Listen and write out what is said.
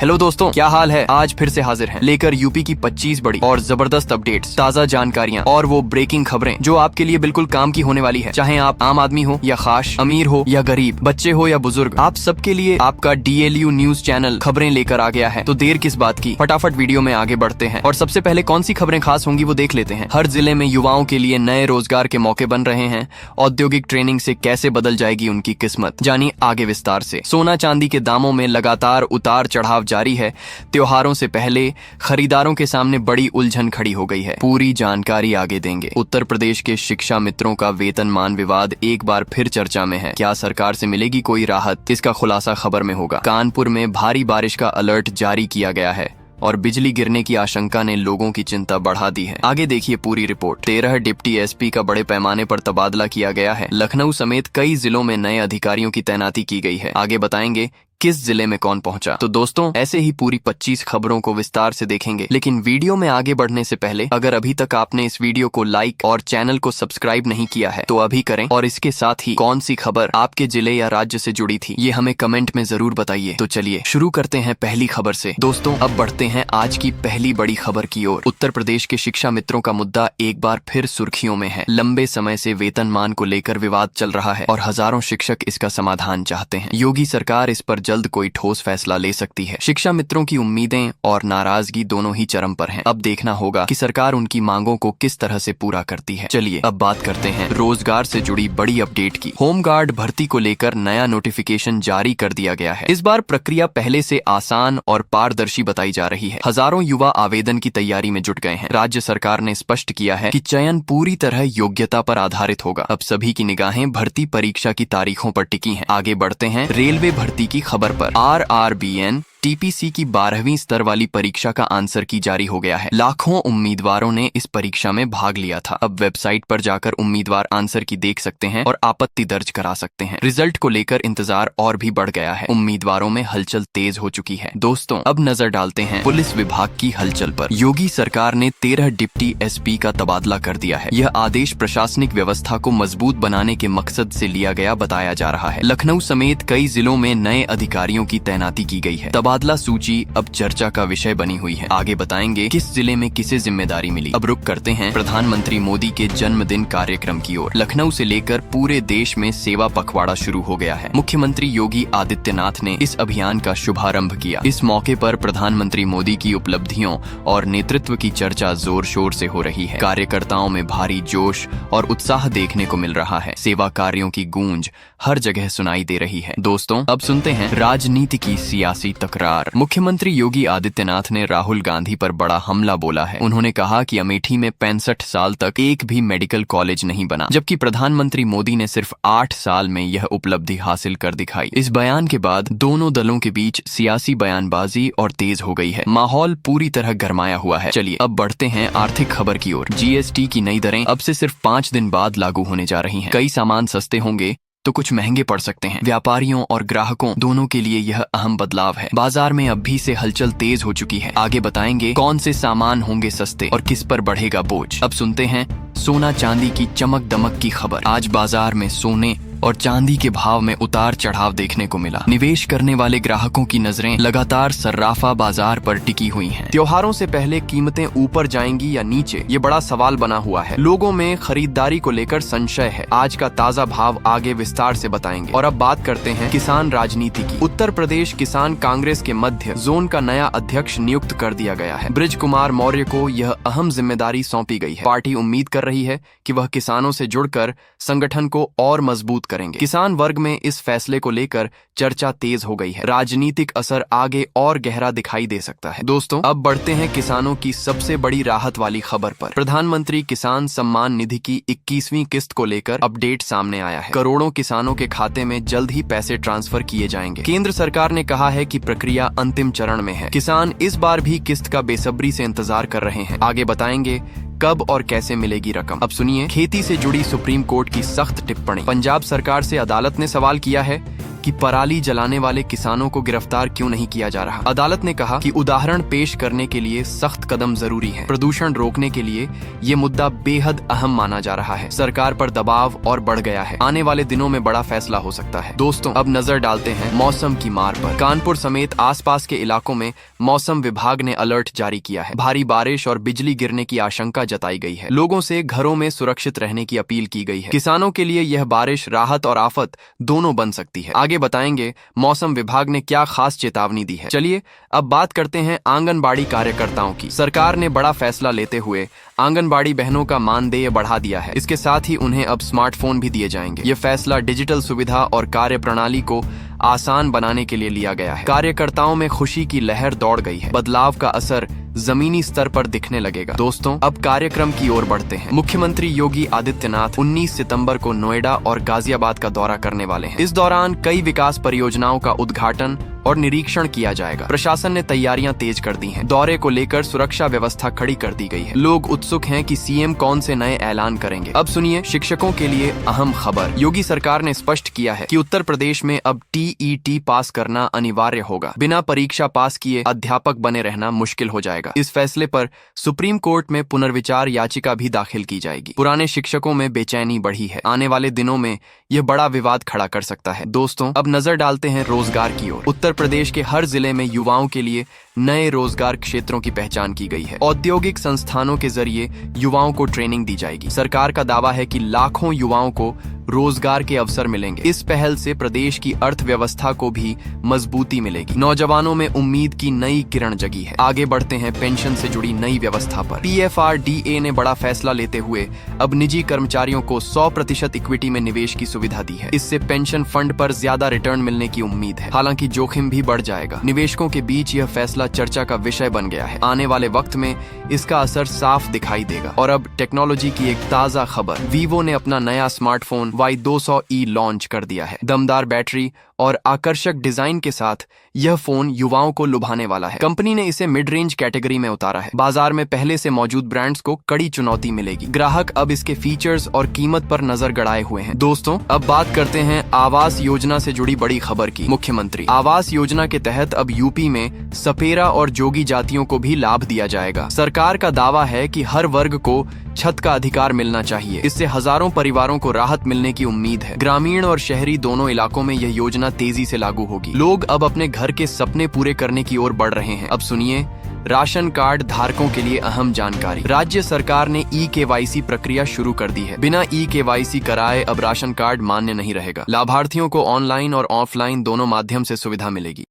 Hello दोस्तों, क्या हाल है। आज फिर से हाजिर हैं लेकर यूपी की 25 बड़ी और जबरदस्त अपडेट्स, ताज़ा जानकारियां और वो ब्रेकिंग खबरें जो आपके लिए बिल्कुल काम की होने वाली है। चाहे आप आम आदमी हो या खास, अमीर हो या गरीब, बच्चे हो या बुजुर्ग, आप सबके लिए आपका DLU न्यूज चैनल खबरें लेकर आ गया है। तो देर किस बात की, फटाफट वीडियो में आगे बढ़ते हैं और सबसे पहले कौन सी खबरें खास होंगी वो देख लेते हैं। हर जिले में युवाओं के लिए नए रोजगार के मौके बन रहे हैं। औद्योगिक ट्रेनिंग से कैसे बदल जाएगी उनकी किस्मत, जानिए आगे विस्तार से। सोना चांदी के दामों में लगातार उतार चढ़ाव जारी है। त्योहारों से पहले खरीदारों के सामने बड़ी उलझन खड़ी हो गई है। पूरी जानकारी आगे देंगे। उत्तर प्रदेश के शिक्षा मित्रों का वेतनमान विवाद एक बार फिर चर्चा में है। क्या सरकार से मिलेगी कोई राहत, इसका खुलासा खबर में होगा। कानपुर में भारी बारिश का अलर्ट जारी किया गया है और बिजली गिरने की आशंका ने लोगों की चिंता बढ़ा दी है। आगे देखिए पूरी रिपोर्ट। 13 डिप्टी SP का बड़े पैमाने पर तबादला किया गया है। लखनऊ समेत कई जिलों में नए अधिकारियों की तैनाती की गई है। आगे बताएंगे किस जिले में कौन पहुंचा। तो दोस्तों, ऐसे ही पूरी 25 खबरों को विस्तार से देखेंगे। लेकिन वीडियो में आगे बढ़ने से पहले अगर अभी तक आपने इस वीडियो को लाइक और चैनल को सब्सक्राइब नहीं किया है तो अभी करें, और इसके साथ ही कौन सी खबर आपके जिले या राज्य से जुड़ी थी ये हमें कमेंट में जरूर बताइए। तो चलिए शुरू करते हैं पहली खबर से। दोस्तों, अब बढ़ते हैं आज की पहली बड़ी खबर की ओर। उत्तर प्रदेश के शिक्षा मित्रों का मुद्दा एक बार फिर सुर्खियों में है। लंबे समय से वेतनमान को लेकर विवाद चल रहा है और हजारों शिक्षक इसका समाधान चाहते हैं। योगी सरकार इस पर जल्द कोई ठोस फैसला ले सकती है। शिक्षा मित्रों की उम्मीदें और नाराजगी दोनों ही चरम पर हैं। अब देखना होगा कि सरकार उनकी मांगों को किस तरह से पूरा करती है। चलिए अब बात करते हैं रोजगार से जुड़ी बड़ी अपडेट की। होमगार्ड भर्ती को लेकर नया नोटिफिकेशन जारी कर दिया गया है। इस बार प्रक्रिया पहले से आसान और पारदर्शी बताई जा रही है। हजारों युवा आवेदन की तैयारी में जुट गए हैं। राज्य सरकार ने स्पष्ट किया है कि चयन पूरी तरह योग्यता पर आधारित होगा। अब सभी की निगाहें भर्ती परीक्षा की तारीखों पर टिकी हैं। आगे बढ़ते हैं रेलवे भर्ती की खबर पर। RRBN TPC की 12वीं स्तर वाली परीक्षा का आंसर की जारी हो गया है। लाखों उम्मीदवारों ने इस परीक्षा में भाग लिया था। अब वेबसाइट पर जाकर उम्मीदवार आंसर की देख सकते हैं और आपत्ति दर्ज करा सकते हैं। रिजल्ट को लेकर इंतजार और भी बढ़ गया है। उम्मीदवारों में हलचल तेज हो चुकी है। दोस्तों, अब नजर डालते हैं पुलिस विभाग की हलचल पर। योगी सरकार ने 13 डिप्टी SP का तबादला कर दिया है। यह आदेश प्रशासनिक व्यवस्था को मजबूत बनाने के मकसद से लिया गया बताया जा रहा है। लखनऊ समेत कई जिलों में नए अधिकारियों की तैनाती की गई है। तबादला सूची अब चर्चा का विषय बनी हुई है। आगे बताएंगे किस जिले में किसे जिम्मेदारी मिली। अब रुक करते हैं प्रधानमंत्री मोदी के जन्मदिन कार्यक्रम की ओर। लखनऊ से लेकर पूरे देश में सेवा पखवाड़ा शुरू हो गया है। मुख्यमंत्री योगी आदित्यनाथ ने इस अभियान का शुभारंभ किया। इस मौके पर प्रधानमंत्री मोदी की उपलब्धियों और नेतृत्व की चर्चा जोर शोर से हो रही है। कार्यकर्ताओं में भारी जोश और उत्साह देखने को मिल रहा है। सेवा कार्यों की गूंज हर जगह सुनाई दे रही है। दोस्तों, अब सुनते हैं राजनीति की सियासी तकरार। मुख्यमंत्री योगी आदित्यनाथ ने राहुल गांधी पर बड़ा हमला बोला है। उन्होंने कहा कि अमेठी में 65 साल तक एक भी मेडिकल कॉलेज नहीं बना, जबकि प्रधानमंत्री मोदी ने सिर्फ 8 साल में यह उपलब्धि हासिल कर दिखाई। इस बयान के बाद दोनों दलों के बीच सियासी बयानबाजी और तेज हो गई है। माहौल पूरी तरह गरमाया हुआ है। चलिए अब बढ़ते हैं आर्थिक खबर की ओर। GST की नई दरें अब से सिर्फ 5 दिन बाद लागू होने जा रही हैं। कई सामान सस्ते होंगे तो कुछ महंगे पड़ सकते हैं। व्यापारियों और ग्राहकों दोनों के लिए यह अहम बदलाव है। बाजार में अब भी से हलचल तेज हो चुकी है। आगे बताएंगे कौन से सामान होंगे सस्ते और किस पर बढ़ेगा बोझ। अब सुनते हैं सोना चांदी की चमक दमक की खबर। आज बाजार में सोने और चांदी के भाव में उतार चढ़ाव देखने को मिला। निवेश करने वाले ग्राहकों की नजरें लगातार सर्राफा बाजार पर टिकी हुई हैं। त्योहारों से पहले कीमतें ऊपर जाएंगी या नीचे, ये बड़ा सवाल बना हुआ है। लोगों में खरीदारी को लेकर संशय है। आज का ताजा भाव आगे विस्तार से बताएंगे। और अब बात करते हैं किसान राजनीति की। उत्तर प्रदेश किसान कांग्रेस के मध्य जोन का नया अध्यक्ष नियुक्त कर दिया गया है। ब्रिज कुमार मौर्य को यह अहम जिम्मेदारी सौंपी गई है। पार्टी उम्मीद कर रही है कि वह किसानों से जुड़कर संगठन को और मजबूत करेंगे। किसान वर्ग में इस फैसले को लेकर चर्चा तेज हो गई है। राजनीतिक असर आगे और गहरा दिखाई दे सकता है। दोस्तों, अब बढ़ते हैं किसानों की सबसे बड़ी राहत वाली खबर पर। प्रधानमंत्री किसान सम्मान निधि की 21वीं किस्त को लेकर अपडेट सामने आया है। करोड़ों किसानों के खाते में जल्द ही पैसे ट्रांसफर किए जाएंगे। केंद्र सरकार ने कहा है कि प्रक्रिया अंतिम चरण में है। किसान इस बार भी किस्त का बेसब्री से इंतजार कर रहे हैं। आगे बताएंगे कब और कैसे मिलेगी रकम। अब सुनिए खेती से जुड़ी सुप्रीम कोर्ट की सख्त टिप्पणी। पंजाब सरकार से अदालत ने सवाल किया है कि पराली जलाने वाले किसानों को गिरफ्तार क्यों नहीं किया जा रहा। अदालत ने कहा कि उदाहरण पेश करने के लिए सख्त कदम जरूरी है। प्रदूषण रोकने के लिए ये मुद्दा बेहद अहम माना जा रहा है। सरकार पर दबाव और बढ़ गया है। आने वाले दिनों में बड़ा फैसला हो सकता है। दोस्तों, अब नजर डालते हैं मौसम की मार पर। कानपुर समेत आसपास के इलाकों में मौसम विभाग ने अलर्ट जारी किया है। भारी बारिश और बिजली गिरने की आशंका जताई गई है। लोगों से घरों में सुरक्षित रहने की अपील की गई है। किसानों के लिए यह बारिश राहत और आफत दोनों बन सकती है। आगे बताएंगे मौसम विभाग ने क्या खास चेतावनी दी है। चलिए अब बात करते हैं आंगनबाड़ी कार्यकर्ताओं की। सरकार ने बड़ा फैसला लेते हुए आंगनबाड़ी बहनों का मानदेय बढ़ा दिया है। इसके साथ ही उन्हें अब स्मार्टफोन भी दिए जाएंगे। यह फैसला डिजिटल सुविधा और कार्य प्रणाली को आसान बनाने के लिए लिया गया है। कार्यकर्ताओं में खुशी की लहर दौड़ गई है। बदलाव का असर जमीनी स्तर पर दिखने लगेगा। दोस्तों, अब कार्यक्रम की ओर बढ़ते हैं। मुख्यमंत्री योगी आदित्यनाथ 19 सितंबर को नोएडा और गाजियाबाद का दौरा करने वाले हैं। इस दौरान कई विकास परियोजनाओं का उद्घाटन और निरीक्षण किया जाएगा। प्रशासन ने तैयारियां तेज कर दी हैं। दौरे को लेकर सुरक्षा व्यवस्था खड़ी कर दी गई है। लोग उत्सुक हैं कि सीएम कौन से नए ऐलान करेंगे। अब सुनिए शिक्षकों के लिए अहम खबर। योगी सरकार ने स्पष्ट किया है कि उत्तर प्रदेश में अब टीईटी पास करना अनिवार्य होगा। बिना परीक्षा पास किए अध्यापक बने रहना मुश्किल हो जाएगा। इस फैसले पर सुप्रीम कोर्ट में पुनर्विचार याचिका भी दाखिल की जाएगी। पुराने शिक्षकों में बेचैनी बढ़ी है। आने वाले दिनों में यह बड़ा विवाद खड़ा कर सकता है। दोस्तों, अब नजर डालते हैं रोजगार की ओर। उत्तर प्रदेश के हर जिले में युवाओं के लिए नए रोजगार क्षेत्रों की पहचान की गई है। औद्योगिक संस्थानों के जरिए युवाओं को ट्रेनिंग दी जाएगी। सरकार का दावा है कि लाखों युवाओं को रोजगार के अवसर मिलेंगे। इस पहल से प्रदेश की अर्थव्यवस्था को भी मजबूती मिलेगी। नौजवानों में उम्मीद की नई किरण जगी है। आगे बढ़ते हैं पेंशन से जुड़ी नई व्यवस्था पर। पीएफआरडीए ने बड़ा फैसला लेते हुए अब निजी कर्मचारियों को 100% इक्विटी में निवेश की सुविधा दी है। इससे पेंशन फंड पर ज्यादा रिटर्न मिलने की उम्मीद है। हालांकि जोखिम भी बढ़ जाएगा। निवेशकों के बीच यह फैसला चर्चा का विषय बन गया है। आने वाले वक्त में इसका असर साफ दिखाई देगा। और अब टेक्नोलॉजी की एक ताजा खबर। वीवो ने अपना नया स्मार्टफोन Y200e लॉन्च कर दिया है। दमदार बैटरी और आकर्षक डिजाइन के साथ यह फोन युवाओं को लुभाने वाला है। कंपनी ने इसे मिड रेंज कैटेगरी में उतारा है। बाजार में पहले से मौजूद ब्रांड्स को कड़ी चुनौती मिलेगी। ग्राहक अब इसके फीचर्स और कीमत पर नजर गड़ाए हुए हैं। दोस्तों, अब बात करते हैं आवास योजना से जुड़ी बड़ी खबर की। मुख्यमंत्री आवास योजना के तहत अब यूपी में सपेरा और जोगी जातियों को भी लाभ दिया जाएगा। सरकार का दावा है कि हर वर्ग को छत का अधिकार मिलना चाहिए। इससे हजारों परिवारों को राहत मिलने की उम्मीद है। ग्रामीण और शहरी दोनों इलाकों में यह योजना तेजी से लागू होगी। लोग अब अपने घर के सपने पूरे करने की ओर बढ़ रहे हैं। अब सुनिए राशन कार्ड धारकों के लिए अहम जानकारी। राज्य सरकार ने ई-केवाईसी प्रक्रिया शुरू कर दी है। बिना ई-केवाईसी कराए अब राशन कार्ड मान्य नहीं रहेगा। लाभार्थियों को ऑनलाइन और ऑफलाइन दोनों माध्यम से सुविधा मिलेगी।